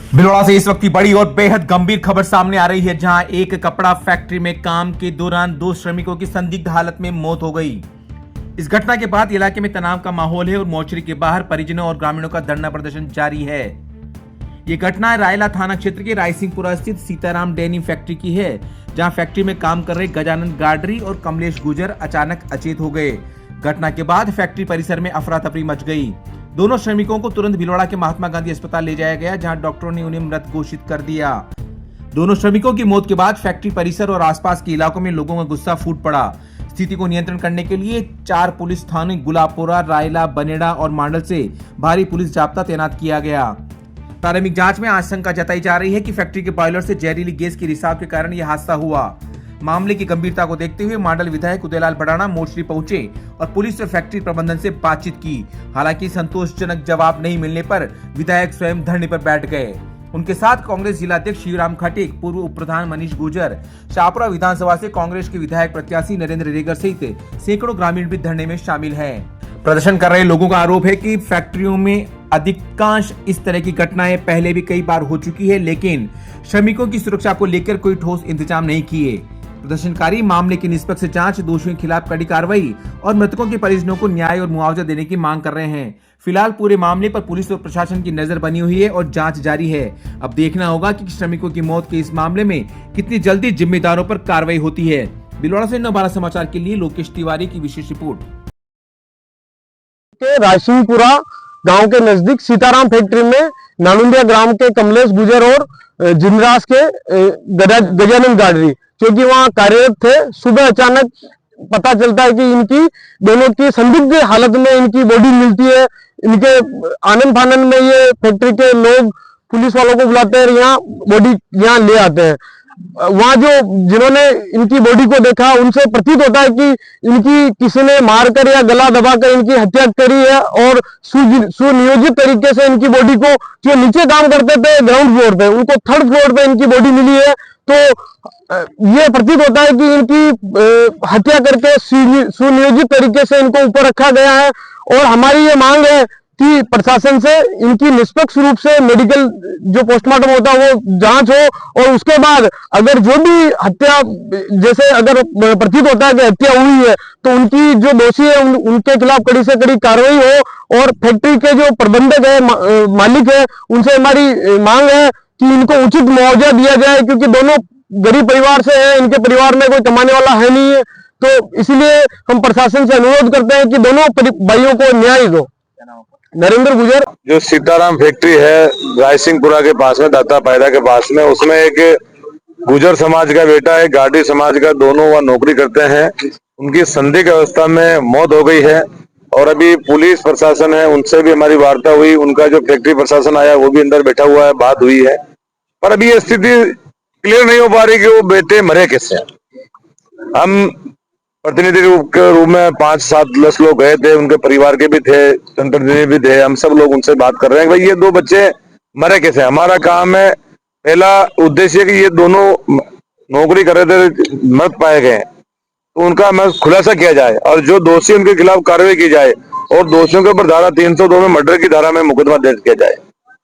भिलवाड़ा से इस वक्त की बड़ी और बेहद गंभीर खबर सामने आ रही है, जहां एक कपड़ा फैक्ट्री में काम के दौरान दो श्रमिकों की संदिग्ध हालत में मौत हो गई। इस घटना के बाद इलाके में तनाव का माहौल है और मोर्चरी के बाहर परिजनों और ग्रामीणों का धरना प्रदर्शन जारी है। ये घटना रायला थाना क्षेत्र के रायसिंहपुरा स्थित सीताराम डेनिम फैक्ट्री की है, जहां फैक्ट्री में काम कर रहे गजानन गाडरी और कमलेश गुजर अचानक अचेत हो गए। घटना के बाद फैक्ट्री परिसर में अफरा तफरी मच गई। दोनों श्रमिकों को तुरंत भिलवाड़ा के महात्मा गांधी अस्पताल ले जाया गया, जहां डॉक्टरों ने उन्हें मृत घोषित कर दिया। दोनों श्रमिकों की मौत के बाद फैक्ट्री परिसर और आसपास के इलाकों में लोगों का गुस्सा फूट पड़ा। स्थिति को नियंत्रण करने के लिए 4 पुलिस थाने गुलाबपुरा, रायला, बनेड़ा और मांडल से भारी पुलिस जाब्ता तैनात किया गया। प्रारंभिक जांच में आशंका जताई जा रही है कि फैक्ट्री के बॉयलर से जहरीली गैस के रिसाव के कारण यह हादसा हुआ। मामले की गंभीरता को देखते हुए मांडल विधायक उदयलाल बड़ाना मोर्चरी पहुंचे और पुलिस और फैक्ट्री प्रबंधन से बातचीत की। हालांकि संतोषजनक जवाब नहीं मिलने पर विधायक स्वयं धरने पर बैठ गए। उनके साथ कांग्रेस जिलाध्यक्ष शिवराम खटीक, पूर्व उप प्रधान मनीष गुर्जर, शाहपुरा विधानसभा से कांग्रेस के विधायक प्रत्याशी नरेंद्र रेगर सहित सैकड़ों ग्रामीण भी धरने में शामिल हैं। प्रदर्शन कर रहे लोगों का आरोप है कि फैक्ट्रियों में अधिकांश इस तरह की घटनाएं पहले भी कई बार हो चुकी है, लेकिन श्रमिकों की सुरक्षा को लेकर कोई ठोस इंतजाम नहीं किए। प्रदर्शनकारी मामले की निष्पक्ष जांच, दोषियों के खिलाफ कड़ी कार्रवाई और मृतकों के परिजनों को न्याय और मुआवजा देने की मांग कर रहे हैं। फिलहाल पूरे मामले पर पुलिस और प्रशासन की नजर बनी हुई है और जांच जारी है। अब देखना होगा कि श्रमिकों की मौत के इस मामले में कितनी जल्दी जिम्मेदारों पर कार्रवाई होती है। भिलवाड़ा से 9/12 समाचार के लिए लोकेश तिवारी की विशेष रिपोर्ट। रायसिंहपुरा गांव के नजदीक सीताराम फैक्ट्री में नानुंदिया ग्राम के कमलेश गुजर और जिनरास के गजानन गाडरी जो कि वहाँ कार्यरत थे, सुबह अचानक पता चलता है कि इनकी दोनों की संदिग्ध हालत में इनकी बॉडी मिलती है। इनके आनन फानन में ये फैक्ट्री के लोग पुलिस वालों को बुलाते हैं, यहाँ बॉडी यहाँ ले आते हैं। वहाँ जो जिन्होंने इनकी बॉडी को देखा उनसे प्रतीत होता है कि इनकी किसी ने मारकर या गला दबाकर इनकी हत्या करी है और सुनियोजित तरीके से इनकी बॉडी को, जो नीचे काम करते थे ग्राउंड फ्लोर पे, उनको थर्ड फ्लोर पे इनकी बॉडी मिली है। तो ये प्रतीत होता है कि इनकी हत्या करके सुनियोजित तरीके से इनको ऊपर रखा गया है। और हमारी ये मांग है कि प्रशासन से इनकी निष्पक्ष रूप से मेडिकल जो पोस्टमार्टम होता है वो जांच हो और उसके बाद अगर जो भी हत्या, जैसे अगर प्रतीत होता है कि हत्या हुई है, तो उनकी जो दोषी है उनके खिलाफ कड़ी से कड़ी कार्रवाई हो। और फैक्ट्री के जो प्रबंधक है, मालिक है, उनसे हमारी मांग है कि इनको उचित मुआवजा दिया जाए, क्योंकि दोनों गरीब परिवार से हैं, इनके परिवार में कोई कमाने वाला है नहीं है। तो इसलिए हम प्रशासन से अनुरोध करते हैं कि दोनों भाइयों को न्याय दो। नरेंद्र गुजर। जो सीताराम फैक्ट्री है रायसिंहपुरा के पास में, दाता पायदा के पास में, उसमें एक गुजर समाज का बेटा है, गाडी समाज का, दोनों वहाँ नौकरी करते हैं। उनकी संदिग्ध अवस्था में मौत हो गई है और अभी पुलिस प्रशासन है, उनसे भी हमारी वार्ता हुई। उनका जो फैक्ट्री प्रशासन आया वो भी अंदर बैठा हुआ है, बात हुई है, पर अभी ये स्थिति क्लियर नहीं हो पा रही कि वो बेटे मरे कैसे। हम प्रतिनिधि के रूप में 5-7-10 लोग गए थे, उनके परिवार के भी थे, जनप्रतिनिधि भी थे, हम सब लोग उनसे बात कर रहे हैं कि भाई ये 2 बच्चे मरे कैसे। हमारा काम है, पहला उद्देश्य कि ये दोनों नौकरी कर रहे थे, मृत पाए गए, तो उनका खुलासा किया जाए और जो दोषी उनके खिलाफ कार्रवाई की जाए और दोषियों के ऊपर धारा 302 में मर्डर की धारा में मुकदमा दर्ज किया जाए।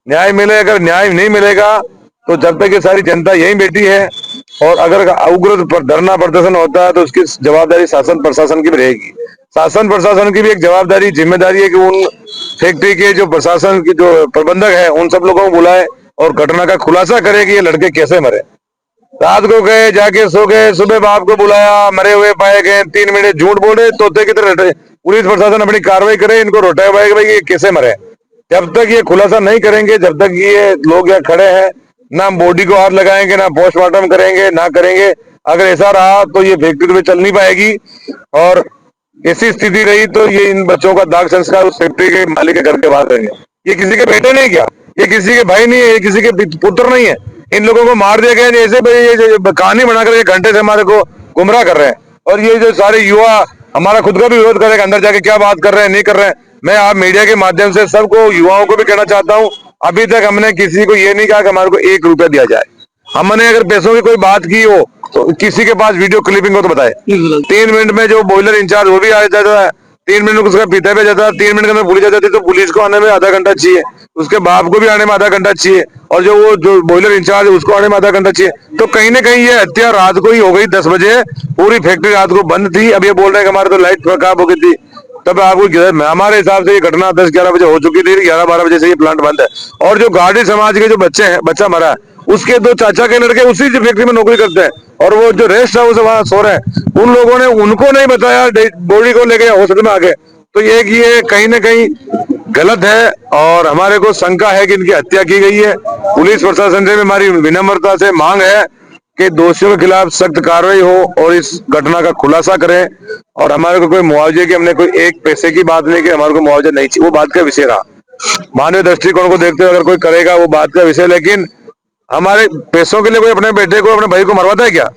न्याय मिले, अगर न्याय नहीं मिलेगा तो जब तक ये सारी जनता यहीं बैठी है और अगर उग्र धरना प्रदर्शन होता है तो उसकी जवाबदारी शासन प्रशासन की भी रहेगी। शासन प्रशासन की भी एक जवाबदारी, जिम्मेदारी है कि उन फैक्ट्री के जो प्रशासन के जो प्रबंधक है उन सब लोगों को बुलाए और घटना का खुलासा करे कि ये लड़के कैसे मरे। रात को गए, जाके सो गए, सुबह बाप को बुलाया, मरे हुए पाए गए, 3 मिनट झूठ बोले, तोते की तरह पुलिस प्रशासन अपनी कार्रवाई करे, इनको रोटाया भाई भाई ये कैसे मरे। जब तक ये खुलासा नहीं करेंगे, जब तक ये लोग यहाँ खड़े हैं, ना बॉडी को हाथ लगाएंगे, ना पोस्टमार्टम करेंगे, ना करेंगे। अगर ऐसा रहा तो ये फैक्ट्री में चल नहीं पाएगी और ऐसी स्थिति रही तो ये इन बच्चों का दाग संस्कार उस फैक्ट्री के मालिक के घर के बाहर करेंगे। ये किसी के बेटे नहीं, क्या ये किसी के भाई नहीं है, ये किसी के पुत्र नहीं है। इन लोगों को मार दिया गया, ऐसे ये कहानी बनाकर एक घंटे से हमारे को गुमराह कर रहे हैं। और ये जो सारे युवा हमारा खुद का भी विरोध करेगा, अंदर जाके क्या बात कर रहे हैं, नहीं कर रहे हैं। मैं आप मीडिया के माध्यम से सबको, युवाओं को भी कहना चाहता हूँ, अभी तक हमने किसी को ये नहीं कहा कि हमारे को 1 रुपया दिया जाए। हमने अगर पैसों की कोई बात की हो तो किसी के पास वीडियो क्लिपिंग हो तो बताए। 3 मिनट में जो बॉयलर इंचार्ज वो भी आ जाता है, 3 मिनट में उसका पिता भी जाता है, 3 मिनट में पुलिस आ जाती है, तो पुलिस को आने में आधा घंटा चाहिए। उसके बाप को भी आने में आधा घंटा चाहिए, और जो बॉयलर इंचार्ज है उसको आने में आधा घंटा चाहिए। तो कहीं ना कहीं ये हत्या रात को ही हो गई 10 बजे। पूरी फैक्ट्री रात को बंद थी। अब ये बोल रहे हैं कि हमारे तो लाइट खराब हो गई थी। तब आपको हमारे हिसाब से ये घटना 10-11 बजे हो चुकी थी। 11-12 बजे से ये प्लांट बंद है। और जो गाड़ी समाज के जो बच्चा मरा है, उसके 2 चाचा के लड़के उसी फैक्ट्री में नौकरी करते हैं, और वो जो रेस्ट हाउस वहां सो रहे हैं, उन लोगों ने उनको नहीं बताया, बॉडी को लेके हॉस्पिटल में आ गए। तो ये कहीं ना कहीं गलत है, और हमारे को शंका है कि इनकी हत्या की गई है। पुलिस प्रशासन से भी हमारी विनम्रता से मांग है कि दोषियों के खिलाफ सख्त कार्रवाई हो और इस घटना का खुलासा करें। और हमारे को कोई मुआवजे की, हमने कोई एक पैसे की बात नहीं की, हमारे को मुआवजा नहीं चाहिए, वो बात का विषय रहा। मानवीय दृष्टिकोण को देखते हुए अगर कोई करेगा वो बात का विषय, लेकिन हमारे पैसों के लिए कोई अपने बेटे को, अपने भाई को मरवाता है क्या?